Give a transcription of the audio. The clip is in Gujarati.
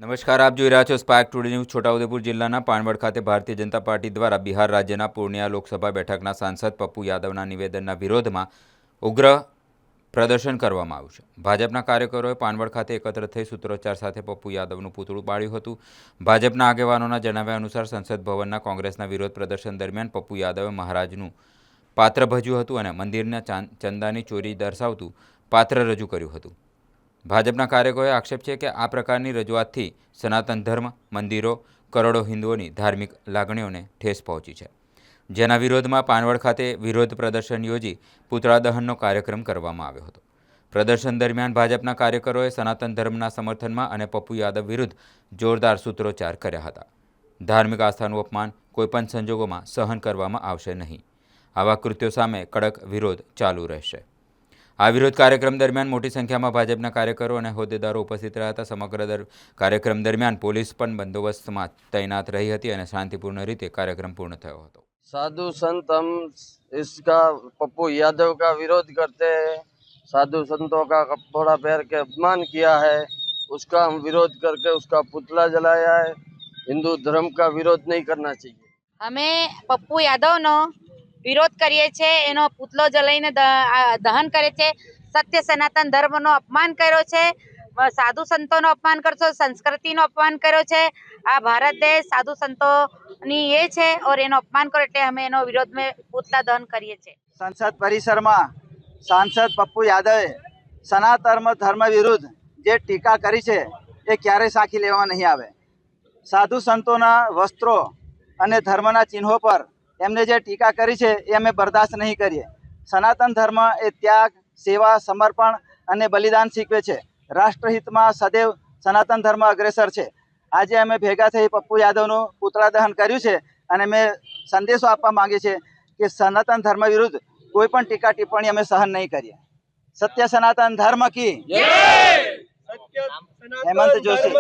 નમસ્કાર, આપ જોઈ રહ્યા છો સ્પાર્ક ટુડે ન્યૂઝ। છોટાઉદેપુર જિલ્લાના પાનવડ ખાતે ભારતીય જનતા પાર્ટી દ્વારા બિહાર રાજ્યના પૂર્ણિયા લોકસભા બેઠકના સાંસદ પપ્પુ યાદવના નિવેદનના વિરોધમાં ઉગ્ર પ્રદર્શન કરવામાં આવ્યું છે। ભાજપના કાર્યકરોએ પાનવડ ખાતે એકત્ર થઈ સૂત્રોચ્ચાર સાથે પપ્પુ યાદવનું પૂતળું બાળ્યું હતું। ભાજપના આગેવાનોના જણાવ્યા અનુસાર સંસદ ભવનના કોંગ્રેસના વિરોધ પ્રદર્શન દરમિયાન પપ્પુ યાદવે મહારાજનું પાત્ર ભજ્યું હતું અને મંદિરના ચંદાની ચોરી દર્શાવતું પાત્ર રજૂ કર્યું હતું। ભાજપના કાર્યકરોએ આક્ષેપ છે કે આ પ્રકારની રજૂઆતથી સનાતન ધર્મ, મંદિરો, કરોડો હિન્દુઓની ધાર્મિક લાગણીઓને ઠેસ પહોંચી છે, જેના વિરોધમાં પાનવડ ખાતે વિરોધ પ્રદર્શન યોજી પૂતળા દહનનો કાર્યક્રમ કરવામાં આવ્યો હતો। પ્રદર્શન દરમિયાન ભાજપના કાર્યકરોએ સનાતન ધર્મના સમર્થનમાં અને પપ્પુ યાદવ વિરુદ્ધ જોરદાર સૂત્રોચ્ચાર કર્યા હતા। ધાર્મિક આસ્થાનું અપમાન કોઈપણ સંજોગોમાં સહન કરવામાં આવશે નહીં। આવા કૃત્યો સામે કડક વિરોધ ચાલુ રહેશે। આ વિરોધ કાર્યક્રમ દરમિયાન મોટી સંખ્યામાં ભાજપના કાર્યકરો અને હોદ્દેદારો ઉપસ્થિત રહ્યા હતા। સમગ્ર કાર્યક્રમ દરમિયાન પોલીસ પણ બંદોબસ્તમાં તૈનાત રહી હતી અને શાંતિપૂર્ણ રીતે कार्यक्रम पूर्ण થયો હતો। साधु संत हम इसका पप्पू यादव का विरोध करते हैं। साधु संतों का कपड़ा पहन के अपमान किया है, उसका हम विरोध करके उसका पुतला जलाया है। हिंदू धर्म का विरोध नहीं करना चाहिए। અમે પપ્પુ યાદવનો વિરોધ કરીએ છીએ, એનો પુતલો જલાઈને દહન કરે છે, સત્ય સનાતન ધર્મનો અપમાન કર્યો છે, સાધુ સંતોનો અપમાન કર્યો છે, સંસ્કૃતિનો અપમાન કર્યો છે। આ ભારત દેશ સાધુ સંતોની એ છે और એનો અપમાન કર્યો એટલે અમે એનો વિરોધ में પુતલા દહન કરીએ છીએ। संसद परिसर में सांसद पप्पू यादवे सनातन धर्म विरुद्ध जे टीका करी छे ए क्यारे साखी लेवा नहीं आवे। साधु संतोना वस्त्रों अने धर्मना चिन्हों पर एमने जे टीका करी छे ए अमे बर्दाश्त नहीं करीए। सनातन धर्म ए त्याग, सेवा, समर्पण अने बलिदान शीखवे छे। राष्ट्रहित में सदैव सनातन धर्म अग्रेसर छे। आज अमे भेगा थई पप्पू यादवनुं पुतळा दहन कर्युं छे अने अमे संदेशो आपवा मांगीए छीए कि सनातन धर्म विरुद्ध कोई पण टीका टिप्पणी अमे सहन नहीं करीए। सत्य सनातन धर्म की जय। हेमंत जोशी।